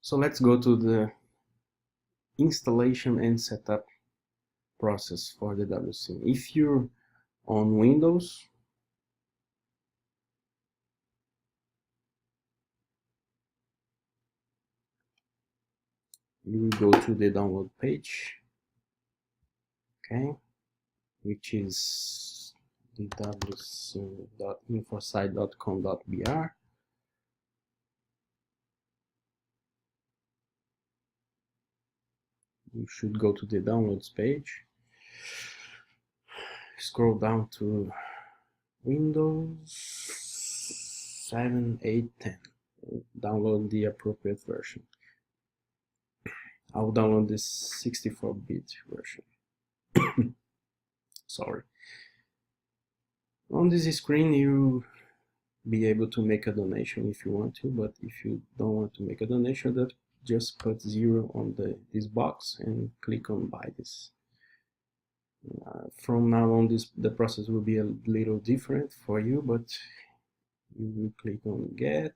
So let's go to the installation and setup process for the DWSIM. If you're on Windows, you will go to the download page, okay, which is dwsim.infosite.com.br. You should go to the downloads page, scroll down to Windows 7, 8, 10, download the appropriate version. I'll download this 64-bit version. Sorry. On this screen you be able to make a donation if you want to, but if you don't want to make a donation, that just put 0 on this box and click on buy this. From now on the process will be a little different for you, but you will click on get.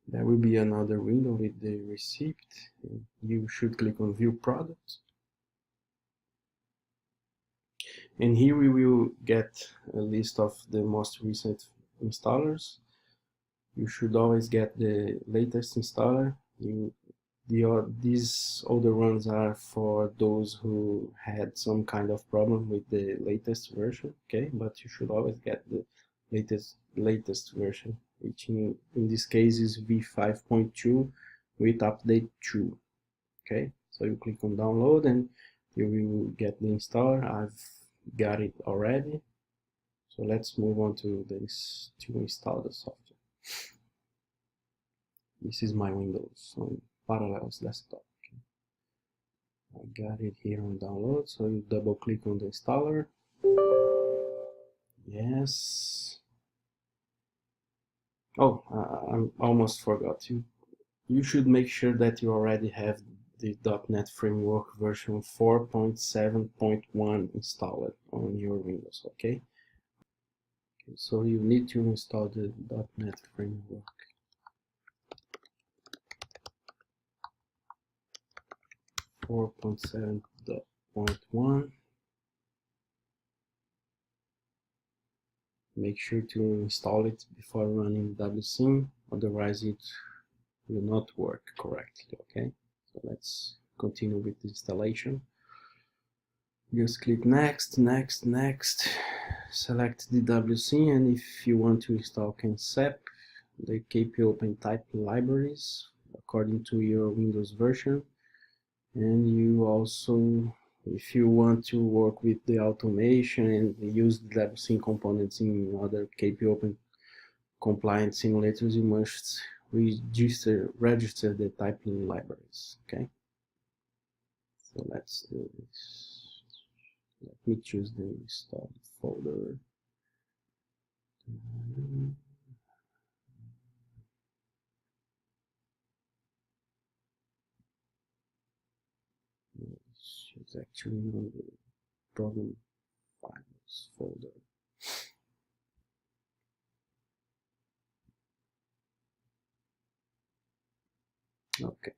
There will be another window with the receipt. You should click on view products, and here we will get a list of the most recent installers. You should always get the latest installer. These older ones are for those who had some kind of problem with the latest version, okay? But you should always get the latest version, which in this case is v5.2 with update 2, okay? So you click on download and you will get the installer. I've got it already. So let's move on to this to install the software. This is my Windows on Parallels desktop. I got it here on download, so you double click on the installer. Yes. Oh, I almost forgot. You should make sure that you already have the .NET Framework version 4.7.1 installed on your Windows, okay? So you need to install the .NET Framework. .7.1. Make sure to install it before running DWSIM, otherwise it will not work correctly, okay? So let's continue with the installation. Just click next, next, next, select DWSIM, and if you want to install CANSEP, the KP Open type libraries according to your Windows version. And you also, if you want to work with the automation and use the DWSIM components in other KP Open compliant simulators, you must register the typing libraries, okay? So let's do this. Let me choose the installed folder. It's actually on the program files folder. Okay.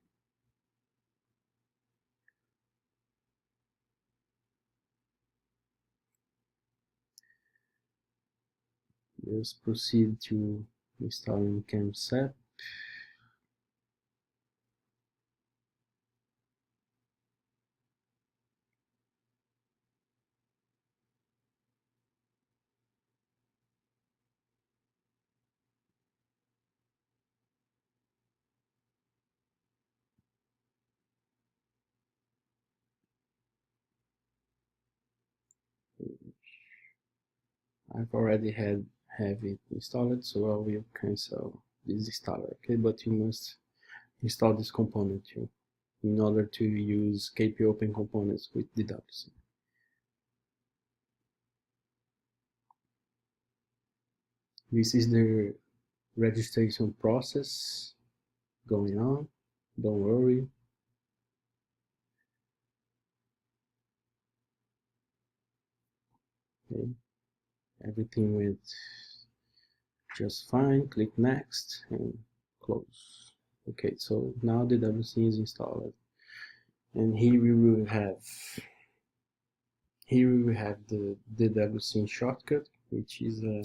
Just proceed to installing CANSEP. I've already have it installed, so I will cancel this installer, okay? But you must install this component too in order to use KP Open components with DWSIM. This is the registration process going on. Don't worry. Okay. Everything went just fine. Click next and close. Okay, so now the DWSIM is installed, and here we will have the DWSIM shortcut, which is a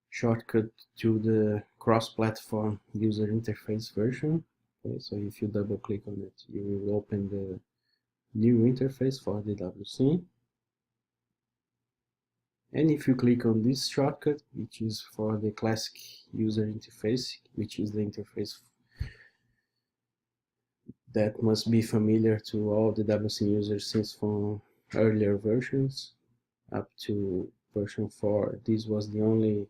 shortcut to the cross-platform user interface version. Okay, so if you double click on it, you will open the new interface for the DWSIM. And if you click on this shortcut, which is for the classic user interface, which is the interface that must be familiar to all the DWSIM users since from earlier versions up to version 4, this was the only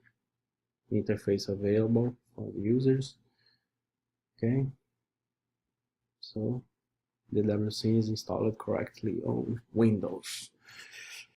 interface available for the users. Okay, so the DWSIM is installed correctly on Windows.